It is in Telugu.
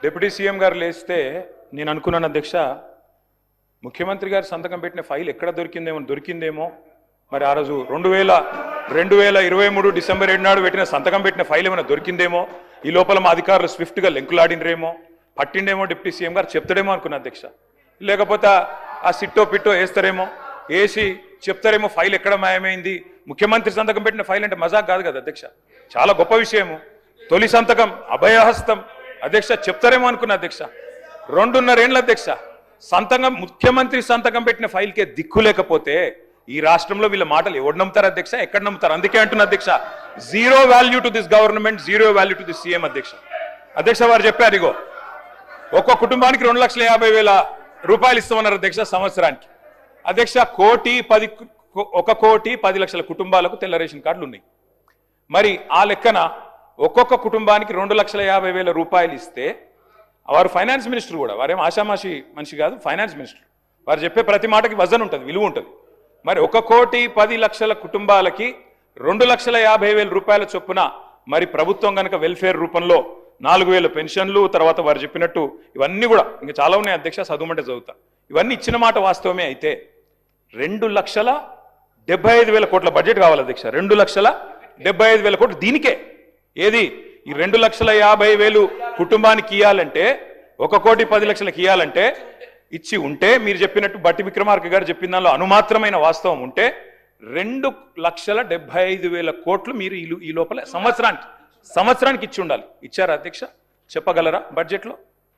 డిప్యూటీ సీఎం గారు లేస్తే నేను అనుకున్నాను అధ్యక్ష, ముఖ్యమంత్రి గారు సంతకం పెట్టిన ఫైల్ ఎక్కడ దొరికిందేమో మరి ఆ రోజు 2023 డిసెంబర్ 7 నాడు సంతకం పెట్టిన ఫైల్ ఏమైనా దొరికిందేమో, ఈ లోపల మా అధికారులు స్విఫ్ట్గా లెంకులాడినరేమో, పట్టిండేమో డిప్యూటీ సీఎం గారు చెప్తాడేమో అనుకున్నా అధ్యక్ష. లేకపోతే ఆ సిట్టో పిట్టో వేస్తారేమో, వేసి చెప్తారేమో ఫైల్ ఎక్కడ మాయమైంది. ముఖ్యమంత్రి సంతకం పెట్టిన ఫైల్ అంటే మజాక్ కాదు కదా అధ్యక్ష, చాలా గొప్ప విషయము. తొలి సంతకం అభయహస్తం అధ్యక్ష, చెప్తారేమో అనుకున్నా అధ్యక్ష. 2.5 ఏళ్ళ అధ్యక్ష సంతకం, ముఖ్యమంత్రి సంతకం పెట్టిన ఫైల్కే దిక్కు లేకపోతే ఈ రాష్ట్రంలో వీళ్ళ మాటలు ఎవరు నమ్ముతారు అధ్యక్ష, ఎక్కడ నమ్ముతారు? అందుకే అంటున్నా అధ్యక్ష, zero value to this government, zero value to this CM అధ్యక్ష. అధ్యక్ష వారు చెప్పారు, ఇగో ఒక్కో కుటుంబానికి 2,50,000 రూపాయలు ఇస్తామన్నారు అధ్యక్ష సంవత్సరానికి. అధ్యక్ష 1,10,00,000 కుటుంబాలకు తెల్ల రేషన్ కార్డులు ఉన్నాయి. మరి ఆ లెక్కన ఒక్కొక్క కుటుంబానికి 2,50,000 రూపాయలు ఇస్తే, వారు ఫైనాన్స్ మినిస్టర్ కూడా, వారేం ఆషామాషి మనిషి కాదు, ఫైనాన్స్ మినిస్టర్. వారు చెప్పే ప్రతి మాటకి వజన్ ఉంటుంది, విలువ ఉంటుంది. మరి 1,10,00,000 కుటుంబాలకి 2,50,000 రూపాయల చొప్పున మరి ప్రభుత్వం కనుక వెల్ఫేర్ రూపంలో 4,000 పెన్షన్లు, తర్వాత వారు చెప్పినట్టు ఇవన్నీ కూడా ఇంకా చాలా ఉన్నాయి అధ్యక్ష, చదువుమంటే చదువుతా. ఇవన్నీ ఇచ్చిన మాట వాస్తవమే అయితే 2,75,000 కోట్ల బడ్జెట్ కావాలి అధ్యక్ష. 2,75,000 కోట్లు దీనికే. ఏది ఈ 2,50,000 కుటుంబానికి ఇవ్వాలంటే, 1,10,00,000 ఇవ్వాలంటే ఇచ్చి ఉంటే, మీరు చెప్పినట్టు బట్టి విక్రమార్క గారు చెప్పిన దానిలో అనుమాత్రమైన వాస్తవం ఉంటే 2,75,000 కోట్లు మీరు ఈ లోపల సంవత్సరానికి ఇచ్చి ఉండాలి. ఇచ్చారా అధ్యక్ష? చెప్పగలరా బడ్జెట్లో?